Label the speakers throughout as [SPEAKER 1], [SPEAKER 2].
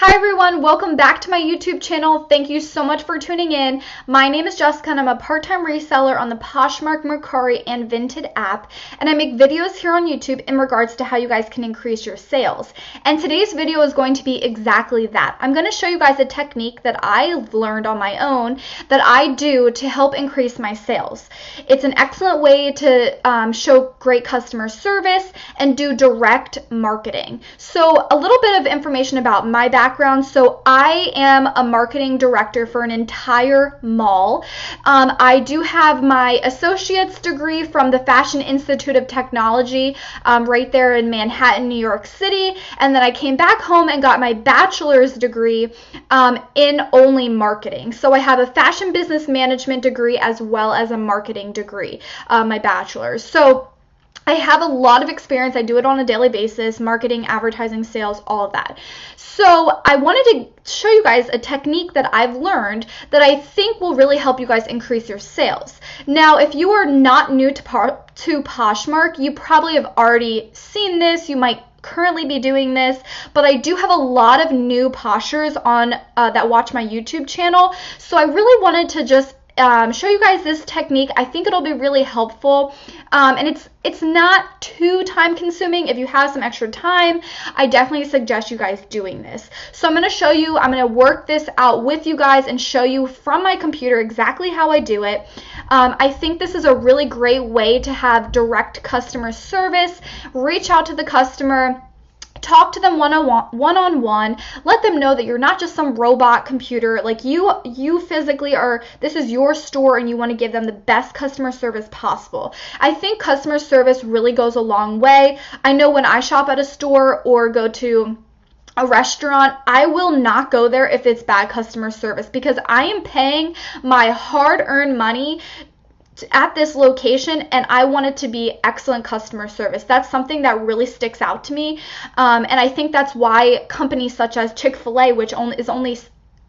[SPEAKER 1] Hi everyone, welcome back to my YouTube channel. Thank you so much for tuning in. My name is Jessica and I'm a part-time reseller on the Poshmark, Mercari, and Vinted app, and I make videos here on YouTube in regards to how you guys can increase your sales. And today's video is going to be exactly that. I'm going to show you guys a technique that I learned on my own that I do to help increase my sales. It's an excellent way to show great customer service and do direct marketing. So a little bit of information about my background. So I am a marketing director for an entire mall. I do have my associate's degree from the Fashion Institute of Technology right there in Manhattan, New York City. And then I came back home and got my bachelor's degree in only marketing. So I have a fashion business management degree as well as a marketing degree, my bachelor's. So I have a lot of experience. I do it on a daily basis, marketing, advertising, sales, all of that. So I wanted to show you guys a technique that I've learned that I think will really help you guys increase your sales. Now, if you are not new to Poshmark, you probably have already seen this. You might currently be doing this, but I do have a lot of new Poshers on that watch my YouTube channel. So I really wanted to just show you guys this technique. I think it'll be really helpful, and it's not too time consuming. If you have some extra time, I definitely suggest you guys doing this. So I'm going to show you, I'm going to work this out with you guys and show you from my computer exactly how I do it. I think this is a really great way to have direct customer service, reach out to the customer, talk to them one-on-one, let them know that you're not just some robot computer, like you physically are, this is your store and you want to give them the best customer service possible. I think customer service really goes a long way. I know when I shop at a store or go to a restaurant, I will not go there if it's bad customer service, because I am paying my hard-earned money at this location and I want it to be excellent customer service. That's something that really sticks out to me, and I think that's why companies such as Chick-fil-A, which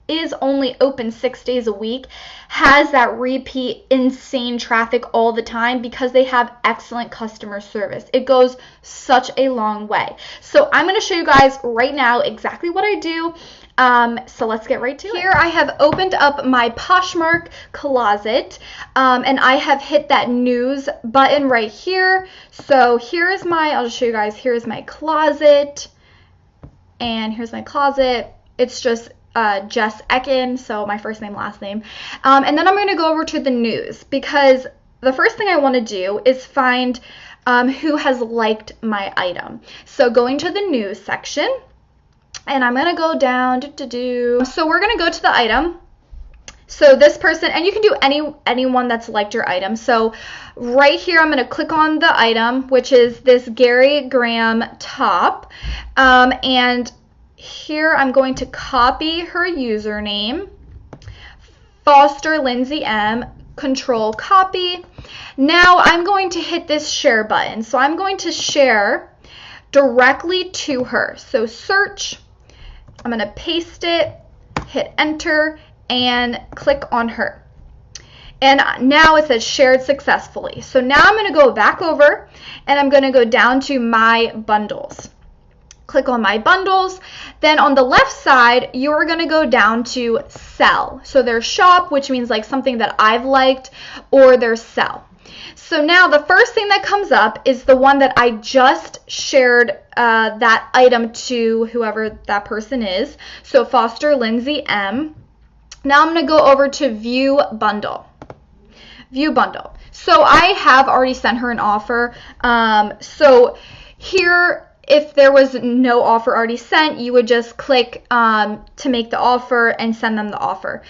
[SPEAKER 1] is only open 6 days a week, has that repeat insane traffic all the time, because they have excellent customer service. It goes such a long way. So I'm going to show you guys right now exactly what I do. So let's get right to it. Here I have opened up my Poshmark closet, and I have hit that news button right here. So here is I'll just show you guys, here's my closet, and here's my closet. It's just Jess Ekin, so my first name, last name. And then I'm going to go over to the news, because the first thing I want to do is find who has liked my item. So going to the news section, and I'm going to go down, so we're going to go to the item. So this person, and you can do anyone that's liked your item. So right here, I'm going to click on the item, which is this Gary Graham top. And here I'm going to copy her username, Foster Lindsay M, control copy. Now I'm going to hit this share button. So I'm going to share directly to her. So search, I'm going to paste it, hit enter, and click on her. And now it says shared successfully. So now I'm going to go back over and I'm going to go down to my bundles. Click on my bundles. Then on the left side, you're going to go down to sell. So there's shop, which means like something that I've liked, or there's sell. So now the first thing that comes up is the one that I just shared that item to, whoever that person is. So Foster Lindsay M. Now I'm going to go over to view bundle. View bundle. So I have already sent her an offer. So here, if there was no offer already sent, you would just click to make the offer and send them the offer.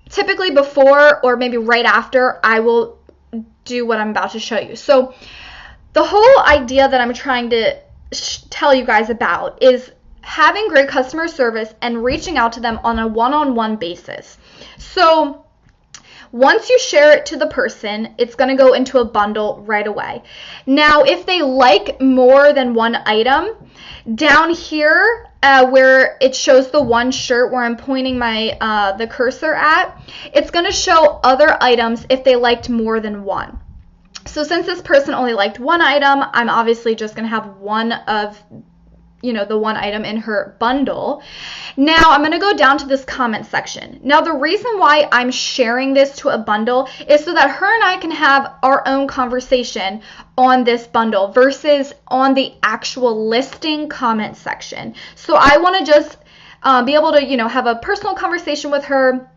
[SPEAKER 1] Typically before or maybe right after, I will do what I'm about to show you. So the whole idea that I'm trying to tell you guys about is having great customer service and reaching out to them on a one-on-one basis. So once you share it to the person, it's going to go into a bundle right away. Now, if they like more than one item, down here where it shows the one shirt where I'm pointing my the cursor at, it's going to show other items if they liked more than one. So since this person only liked one item, I'm obviously just going to have one of the one item in her bundle. Now I'm going to go down to this comment section. Now the reason why I'm sharing this to a bundle is so that her and I can have our own conversation on this bundle versus on the actual listing comment section. So I want to just be able to, have a personal conversation with her.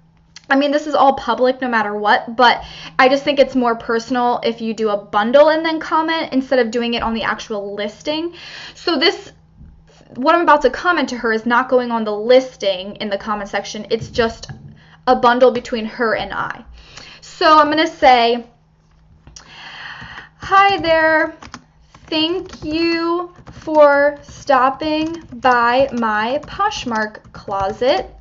[SPEAKER 1] I mean, this is all public no matter what, but I just think it's more personal if you do a bundle and then comment instead of doing it on the actual listing. So what I'm about to comment to her is not going on the listing in the comment section. It's just a bundle between her and I. So I'm going to say, hi there. Thank you for stopping by my Poshmark closet.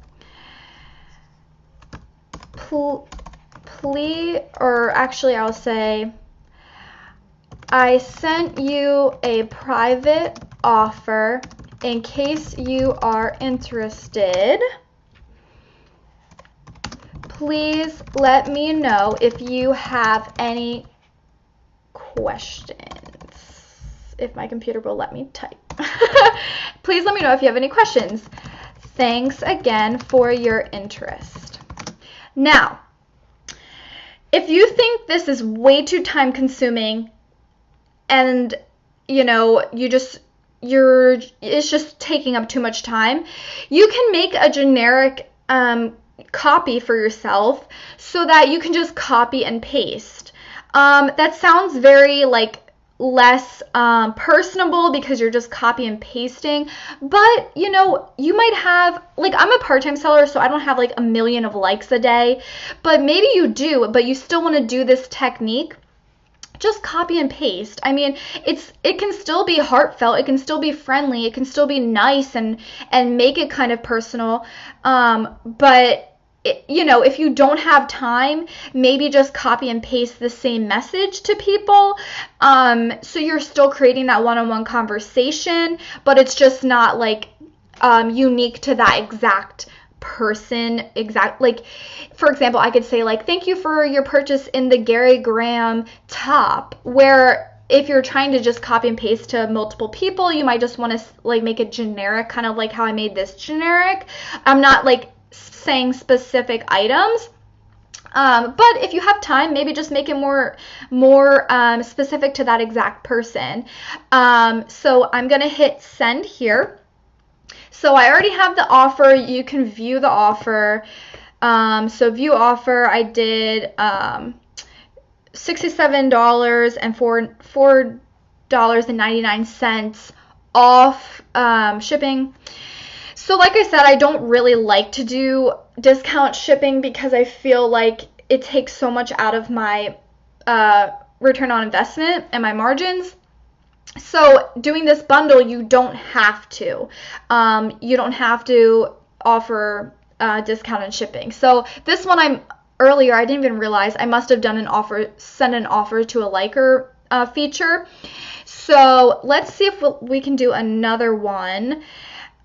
[SPEAKER 1] Please, or actually I'll say, I sent you a private offer in case you are interested. Please let me know if you have any questions. If my computer will let me type. Please let me know if you have any questions. Thanks again for your interest. Now, if you think this is way too time consuming and it's just taking up too much time, you can make a generic copy for yourself so that you can just copy and paste. That sounds very less personable because you're just copy and pasting, but you might have, I'm a part-time seller, so I don't have a million of likes a day, but maybe you do, but you still want to do this technique. Just copy and paste. I mean, it can still be heartfelt, it can still be friendly, it can still be nice and make it kind of personal, but if you don't have time, maybe just copy and paste the same message to people. So you're still creating that one-on-one conversation, but it's just not unique to that exact person. For example, I could say thank you for your purchase in the Gary Graham top, where if you're trying to just copy and paste to multiple people, you might just want to make it generic, kind of like how I made this generic. I'm not saying specific items, but if you have time, maybe just make it more specific to that exact person. So I'm gonna hit send here. So I already have the offer. You can view the offer. So view offer, I did $67 and $4.99 off shipping. So like I said, I don't really like to do discount shipping because I feel like it takes so much out of my return on investment and my margins. So doing this bundle, you don't have to. You don't have to offer discounted shipping. So this one earlier, I didn't even realize I must have done send an offer to a liker feature. So let's see if we can do another one.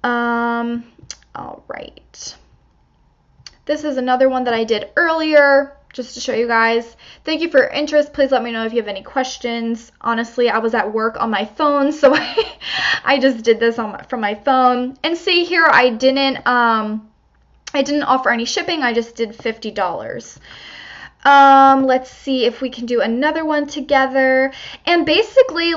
[SPEAKER 1] All right. This is another one that I did earlier, just to show you guys. Thank you for your interest. Please let me know if you have any questions. Honestly, I was at work on my phone, so I just did this from my phone. And see here, I didn't offer any shipping. I just did $50. Let's see if we can do another one together. And basically,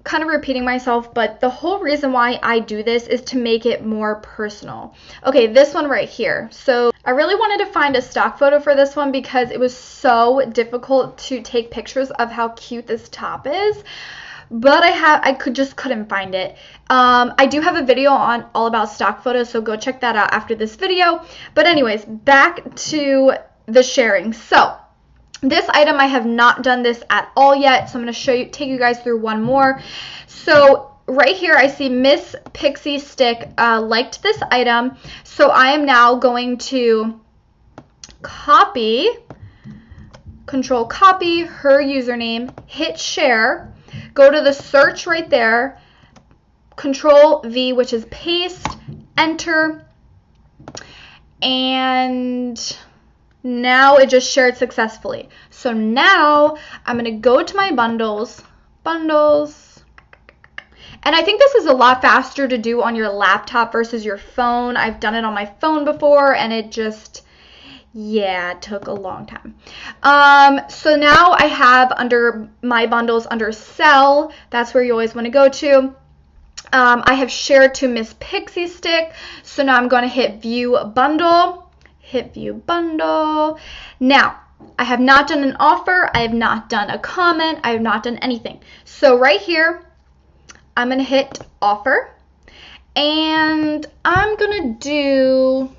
[SPEAKER 1] kind of repeating myself, but the whole reason why I do this is to make it more personal. Okay, this one right here. So I really wanted to find a stock photo for this one because it was so difficult to take pictures of how cute this top is, but I couldn't find it. I do have a video on all about stock photos, so go check that out after this video. But anyways, back to the sharing. So this item, I have not done this at all yet, so I'm going to take you guys through one more. So right here, I see Miss Pixie Stick liked this item, so I am now going to copy, control copy her username, hit share, go to the search right there, control V, which is paste, enter, and now it just shared successfully. So now I'm going to go to my bundles, And I think this is a lot faster to do on your laptop versus your phone. I've done it on my phone before, and it just, yeah, it took a long time. So now I have under my bundles under sell. That's where you always want to go to. I have shared to Miss Pixie Stick. So now I'm going to hit view bundle. Hit view bundle. Now, I have not done an offer. I have not done a comment. I have not done anything. So right here, I'm going to hit offer. And I'm going to do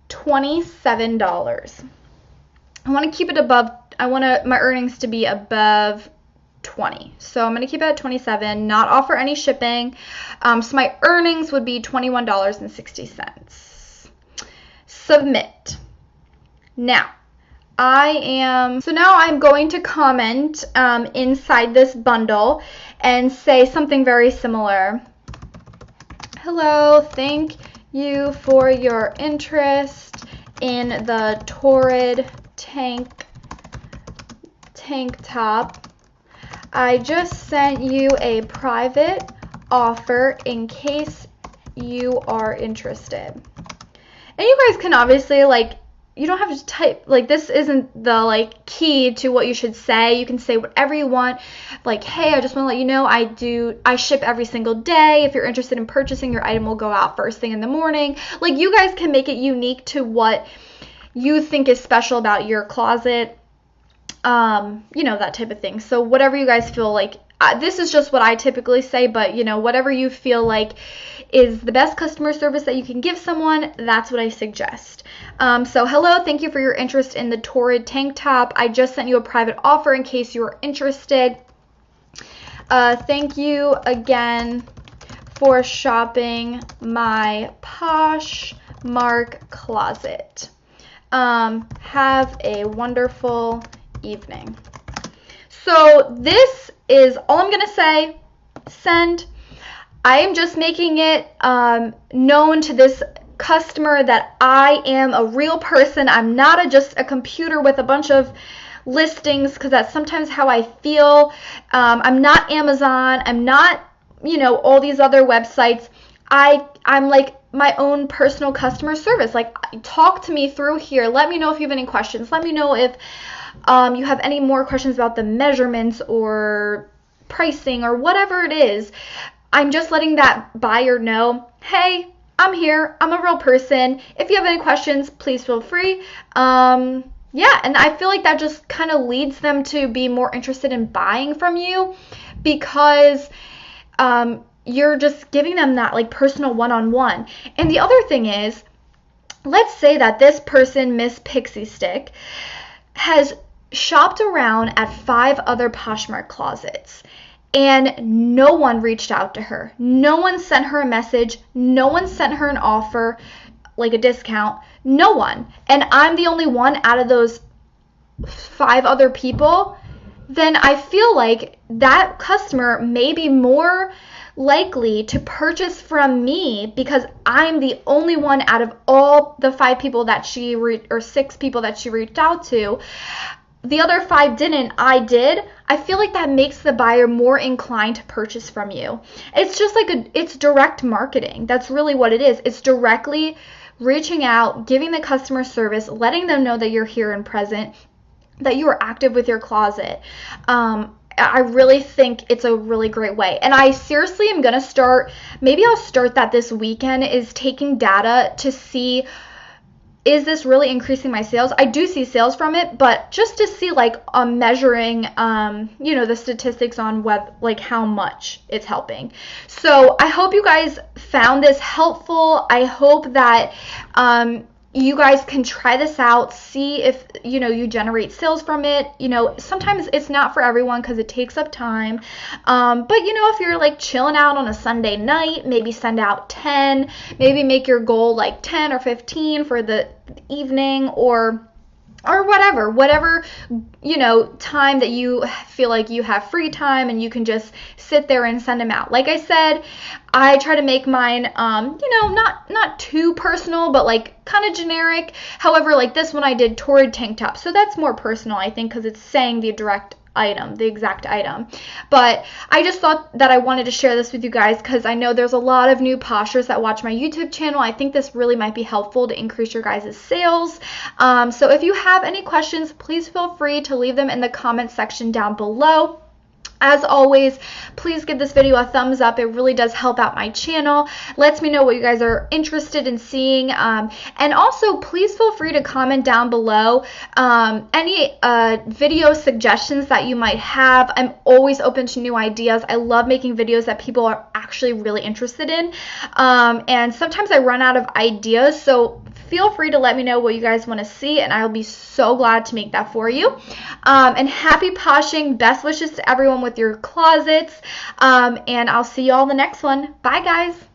[SPEAKER 1] $27. I want to keep it above, I want my earnings to be above 20. So I'm going to keep it at 27, not offer any shipping. So my earnings would be $21.60. Submit. Now, I'm going to comment inside this bundle and say something very similar. Hello, thank you for your interest in the Torrid tank top. I just sent you a private offer in case you are interested. And you guys can obviously, you don't have to type, this isn't the, key to what you should say. You can say whatever you want. Hey, I just want to let you know I ship every single day. If you're interested in purchasing, your item will go out first thing in the morning. You guys can make it unique to what you think is special about your closet. That type of thing. So whatever you guys feel like, this is just what I typically say, but whatever you feel like is the best customer service that you can give someone, that's what I suggest. So hello, thank you for your interest in the Torrid tank top. I just sent you a private offer in case you are interested. Thank you again for shopping my Poshmark closet. Have a wonderful evening. So this is all I'm going to say. Send. I am just making it known to this customer that I am a real person. I'm not just a computer with a bunch of listings, because that's sometimes how I feel. I'm not Amazon. I'm not, all these other websites. I'm like my own personal customer service. Talk to me through here. Let me know if you have any questions. Let me know if you have any more questions about the measurements or pricing or whatever it is. I'm just letting that buyer know, hey, I'm here. I'm a real person. If you have any questions, please feel free. And I feel like that just kind of leads them to be more interested in buying from you, because you're just giving them that personal one-on-one. And the other thing is, let's say that this person, Miss Pixie Stick, has shopped around at 5 other Poshmark closets, and no one reached out to her. No one sent her a message. No one sent her an offer, a discount. No one. And I'm the only one out of those 5 other people. Then I feel like that customer may be more likely to purchase from me, because I'm the only one out of all the 5 people that or 6 people that she reached out to. The other 5 didn't, I did. I feel like that makes the buyer more inclined to purchase from you. It's just it's direct marketing. That's really what it is. It's directly reaching out, giving the customer service, letting them know that you're here and present, that you are active with your closet. I really think it's a really great way. And I seriously am going to start, maybe I'll start that this weekend, is taking data to see, is this really increasing my sales? I do see sales from it, but just to see measuring, the statistics on how much it's helping. So I hope you guys found this helpful. I hope that you guys can try this out, see if, you generate sales from it. Sometimes it's not for everyone because it takes up time. But, if you're chilling out on a Sunday night, maybe send out 10, maybe make your goal 10 or 15 for the evening, or whatever, time that you feel like you have free time and you can just sit there and send them out. Like I said, I try to make mine, not too personal, but kind of generic. However, this one I did Torrid tank top. So that's more personal, I think, because it's saying the direct item, the exact item. But I just thought that I wanted to share this with you guys because I know there's a lot of new poshers that watch my YouTube channel. I think this really might be helpful to increase your guys' sales. So if you have any questions, please feel free to leave them in the comment section down below. As always, please give this video a thumbs up. It really does help out my channel. Lets me know what you guys are interested in seeing. And also, please feel free to comment down below any video suggestions that you might have. I'm always open to new ideas. I love making videos that people are actually really interested in. And sometimes I run out of ideas, so feel free to let me know what you guys want to see, and I'll be so glad to make that for you. And happy poshing. Best wishes to everyone with your closets. And I'll see you all in the next one. Bye, guys.